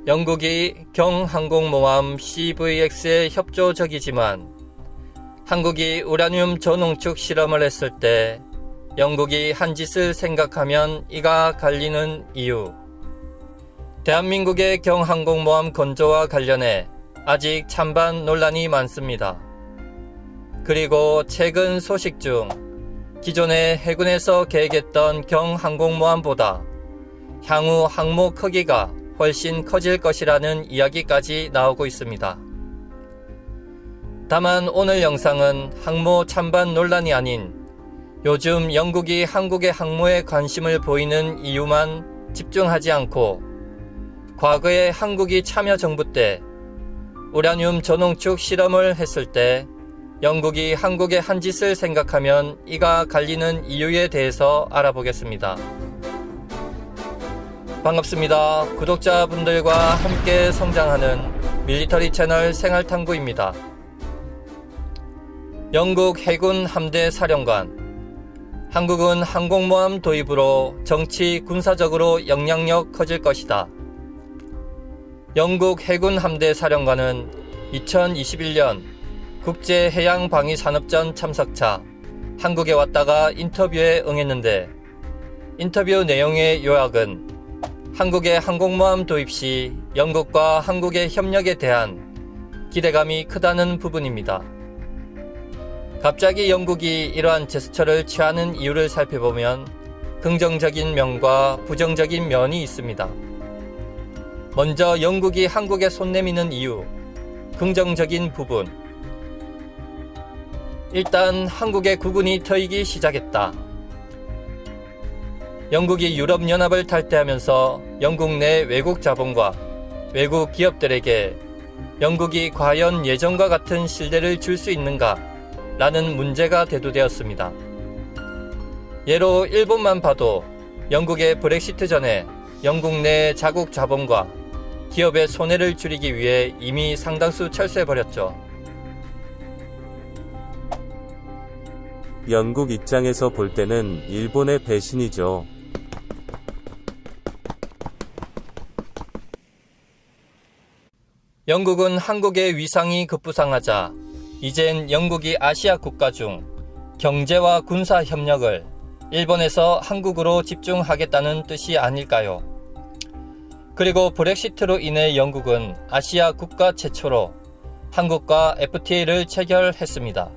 영국이 경항공모함 CVX에 협조적이지만 한국이 우라늄 전홍축 실험을 했을 때 영국이 한 짓을 생각하면 이가 갈리는 이유. 대한민국의 경항공모함 건조와 관련해 아직 찬반 논란이 많습니다. 그리고 최근 소식 중 기존의 해군에서 계획했던 경항공모함보다 향후 항모 크기가 훨씬 커질 것이라는 이야기까지 나오고 있습니다. 다만 오늘 영상은 항모 찬반 논란이 아닌 요즘 영국이 한국의 항모에 관심을 보이는 이유만 집중하지 않고 과거에 한국이 참여정부 때 우라늄 전홍축 실험을 했을 때 영국이 한국의 한 짓을 생각하면 이가 갈리는 이유에 대해서 알아보겠습니다. 반갑습니다. 구독자분들과 함께 성장하는 밀리터리 채널 생활탐구입니다. 영국 해군 함대 사령관. 한국은 항공모함 도입으로 정치 군사적으로 영향력 커질 것이다. 영국 해군 함대 사령관은 2021년 국제해양방위산업전 참석차 한국에 왔다가 인터뷰에 응했는데 인터뷰 내용의 요약은 한국의 항공모함 도입 시 영국과 한국의 협력에 대한 기대감이 크다는 부분입니다. 갑자기 영국이 이러한 제스처를 취하는 이유를 살펴보면 긍정적인 면과 부정적인 면이 있습니다. 먼저 영국이 한국에 손 내미는 이유, 긍정적인 부분. 일단 한국의 국운이 트이기 시작했다. 영국이 유럽연합을 탈퇴하면서 영국 내 외국 자본과 외국 기업들에게 영국이 과연 예전과 같은 신뢰를 줄 수 있는가 라는 문제가 대두되었습니다. 예로 일본만 봐도 영국의 브렉시트 전에 영국 내 자국 자본과 기업의 손해를 줄이기 위해 이미 상당수 철수해버렸죠. 영국 입장에서 볼 때는 일본의 배신이죠. 영국은 한국의 위상이 급부상하자 이젠 영국이 아시아 국가 중 경제와 군사 협력을 일본에서 한국으로 집중하겠다는 뜻이 아닐까요? 그리고 브렉시트로 인해 영국은 아시아 국가 최초로 한국과 FTA를 체결했습니다.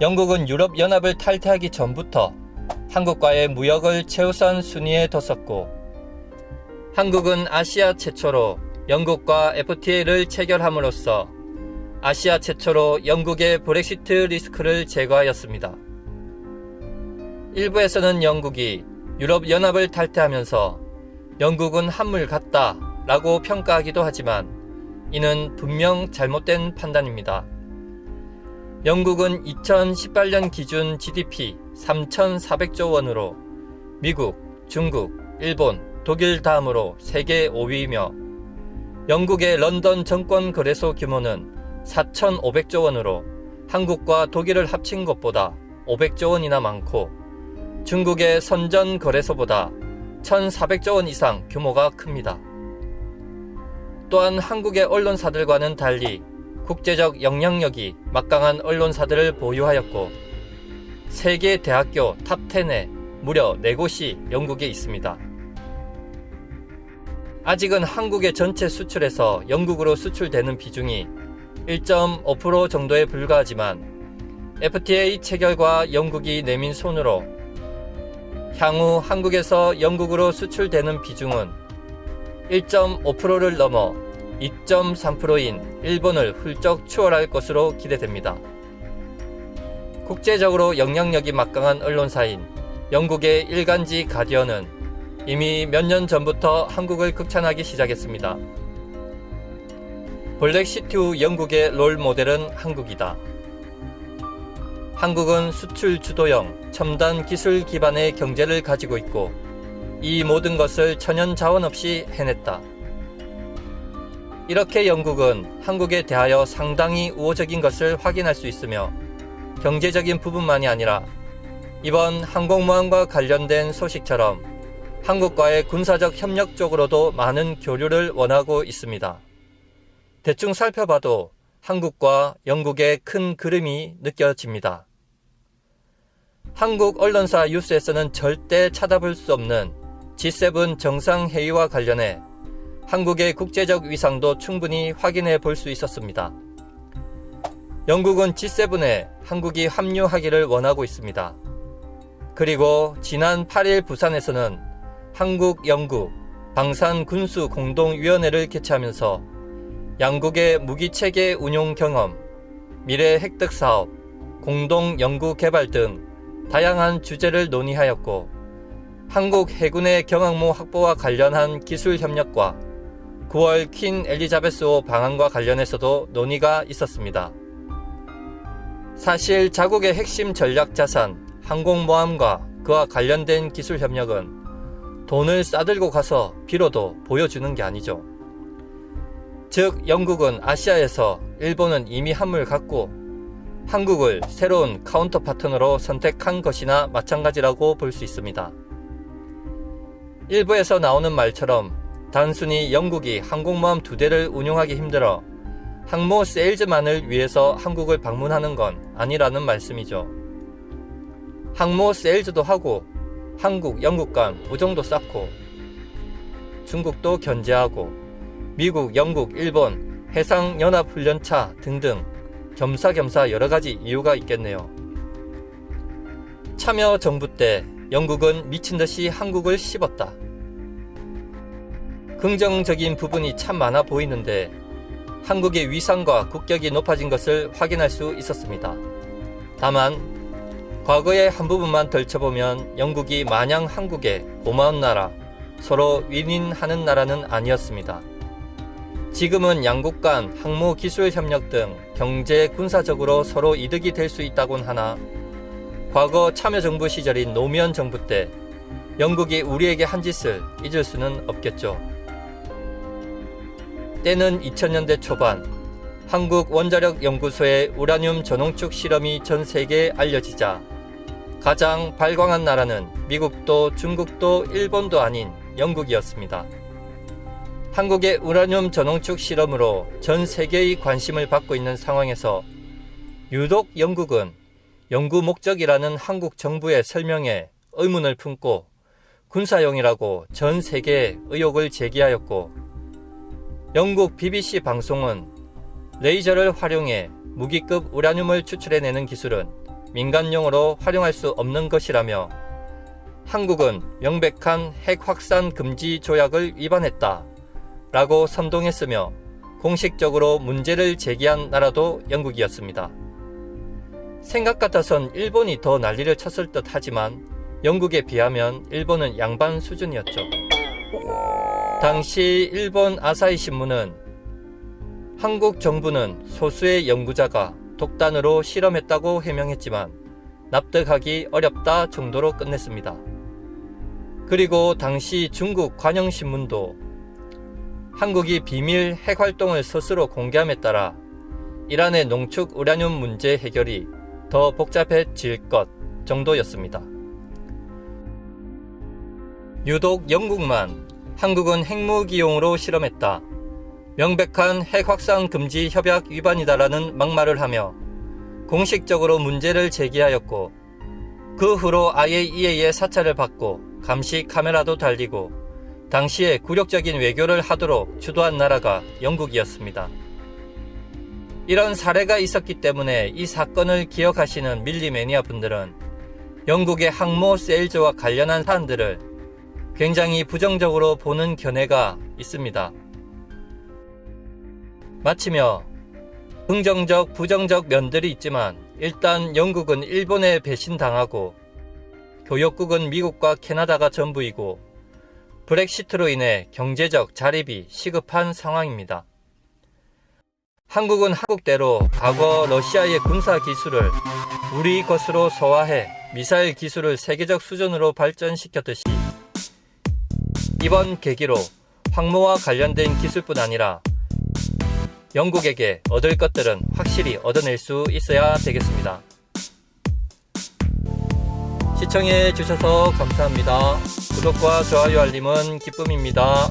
영국은 유럽연합을 탈퇴하기 전부터 한국과의 무역을 최우선 순위에 뒀었고 한국은 아시아 최초로 영국과 FTA를 체결함으로써 아시아 최초로 영국의 브렉시트 리스크를 제거하였습니다. 일부에서는 영국이 유럽연합을 탈퇴하면서 영국은 한물 갔다 라고 평가하기도 하지만 이는 분명 잘못된 판단입니다. 영국은 2018년 기준 GDP 3,400조 원으로 미국, 중국, 일본, 독일 다음으로 세계 5위이며 영국의 런던 정권거래소 규모는 4,500조 원으로 한국과 독일을 합친 것보다 500조 원이나 많고 중국의 선전거래소보다 1,400조 원 이상 규모가 큽니다. 또한 한국의 언론사들과는 달리 국제적 영향력이 막강한 언론사들을 보유하였고 세계 대학교 탑10에 무려 4곳이 영국에 있습니다. 아직은 한국의 전체 수출에서 영국으로 수출되는 비중이 1.5% 정도에 불과하지만 FTA 체결과 영국이 내민 손으로 향후 한국에서 영국으로 수출되는 비중은 1.5%를 넘어 2.3%인 일본을 훌쩍 추월할 것으로 기대됩니다. 국제적으로 영향력이 막강한 언론사인 영국의 일간지 가디언은 이미 몇 년 전부터 한국을 극찬하기 시작했습니다. 브렉시트 후 영국의 롤 모델은 한국이다. 한국은 수출 주도형 첨단 기술 기반의 경제를 가지고 있고 이 모든 것을 천연 자원 없이 해냈다. 이렇게 영국은 한국에 대하여 상당히 우호적인 것을 확인할 수 있으며 경제적인 부분만이 아니라 이번 항공모함과 관련된 소식처럼 한국과의 군사적 협력 쪽으로도 많은 교류를 원하고 있습니다. 대충 살펴봐도 한국과 영국의 큰 그림이 느껴집니다. 한국 언론사 뉴스에서는 절대 찾아볼 수 없는 G7 정상회의와 관련해 한국의 국제적 위상도 충분히 확인해 볼 수 있었습니다. 영국은 G7에 한국이 합류하기를 원하고 있습니다. 그리고 지난 8일 부산에서는 한국, 영국 방산군수공동위원회를 개최하면서 양국의 무기체계 운용 경험, 미래 획득 사업, 공동 연구 개발 등 다양한 주제를 논의하였고, 한국 해군의 경항모 확보와 관련한 기술 협력과 9월 퀸 엘리자베스호 방한과 관련해서도 논의가 있었습니다. 사실 자국의 핵심 전략 자산, 항공모함과 그와 관련된 기술 협력은 돈을 싸들고 가서 비로도 보여주는 게 아니죠. 즉, 영국은 아시아에서 일본은 이미 함을 갖고 한국을 새로운 카운터 파트너로 선택한 것이나 마찬가지라고 볼 수 있습니다. 일부에서 나오는 말처럼 단순히 영국이 항공모함 2대를 운용하기 힘들어 항모 세일즈만을 위해서 한국을 방문하는 건 아니라는 말씀이죠. 항모 세일즈도 하고 한국, 영국 간 우정도 쌓고 중국도 견제하고 미국, 영국, 일본, 해상연합훈련차 등등 겸사겸사 여러가지 이유가 있겠네요. 참여정부 때 영국은 미친듯이 한국을 씹었다. 긍정적인 부분이 참 많아 보이는데 한국의 위상과 국격이 높아진 것을 확인할 수 있었습니다. 다만 과거의 한 부분만 덜쳐보면 영국이 마냥 한국에 고마운 나라, 서로 윈윈하는 나라는 아니었습니다. 지금은 양국 간 항모 기술 협력 등 경제 군사적으로 서로 이득이 될 수 있다곤 하나, 과거 참여정부 시절인 노무현 정부 때 영국이 우리에게 한 짓을 잊을 수는 없겠죠. 때는 2000년대 초반, 한국 원자력 연구소의 우라늄 전홍축 실험이 전 세계에 알려지자 가장 발광한 나라는 미국도 중국도 일본도 아닌 영국이었습니다. 한국의 우라늄 전홍축 실험으로 전 세계의 관심을 받고 있는 상황에서 유독 영국은 연구 목적이라는 한국 정부의 설명에 의문을 품고 군사용이라고 전 세계에 의혹을 제기하였고, 영국 BBC 방송은 레이저를 활용해 무기급 우라늄을 추출해내는 기술은 민간용으로 활용할 수 없는 것이라며 한국은 명백한 핵 확산 금지 조약을 위반했다 라고 선동했으며 공식적으로 문제를 제기한 나라도 영국이었습니다. 생각 같아선 일본이 더 난리를 쳤을 듯 하지만 영국에 비하면 일본은 양반 수준이었죠. 당시 일본 아사히 신문은 한국 정부는 소수의 연구자가 독단으로 실험했다고 해명했지만 납득하기 어렵다 정도로 끝냈습니다. 그리고 당시 중국 관영신문도 한국이 비밀 핵활동을 스스로 공개함에 따라 이란의 농축 우라늄 문제 해결이 더 복잡해질 것 정도였습니다. 유독 영국만 한국은 핵무기용으로 실험했다, 명백한 핵 확산 금지 협약 위반이다라는 막말을 하며 공식적으로 문제를 제기하였고, 그 후로 IAEA의 사찰을 받고 감시 카메라도 달리고 당시에 굴욕적인 외교를 하도록 주도한 나라가 영국이었습니다. 이런 사례가 있었기 때문에 이 사건을 기억하시는 밀리 매니아 분들은 영국의 항모 세일즈와 관련한 사안들을 굉장히 부정적으로 보는 견해가 있습니다. 마치며 긍정적, 부정적 면들이 있지만 일단 영국은 일본에 배신당하고 교역국은 미국과 캐나다가 전부이고 브렉시트로 인해 경제적 자립이 시급한 상황입니다. 한국은 한국대로 과거 러시아의 군사 기술을 우리 것으로 소화해 미사일 기술을 세계적 수준으로 발전시켰듯이 이번 계기로 항모와 관련된 기술뿐 아니라 영국에게 얻을 것들은 확실히 얻어낼 수 있어야 되겠습니다. 시청해 주셔서 감사합니다. 구독과 좋아요 알림은 기쁨입니다.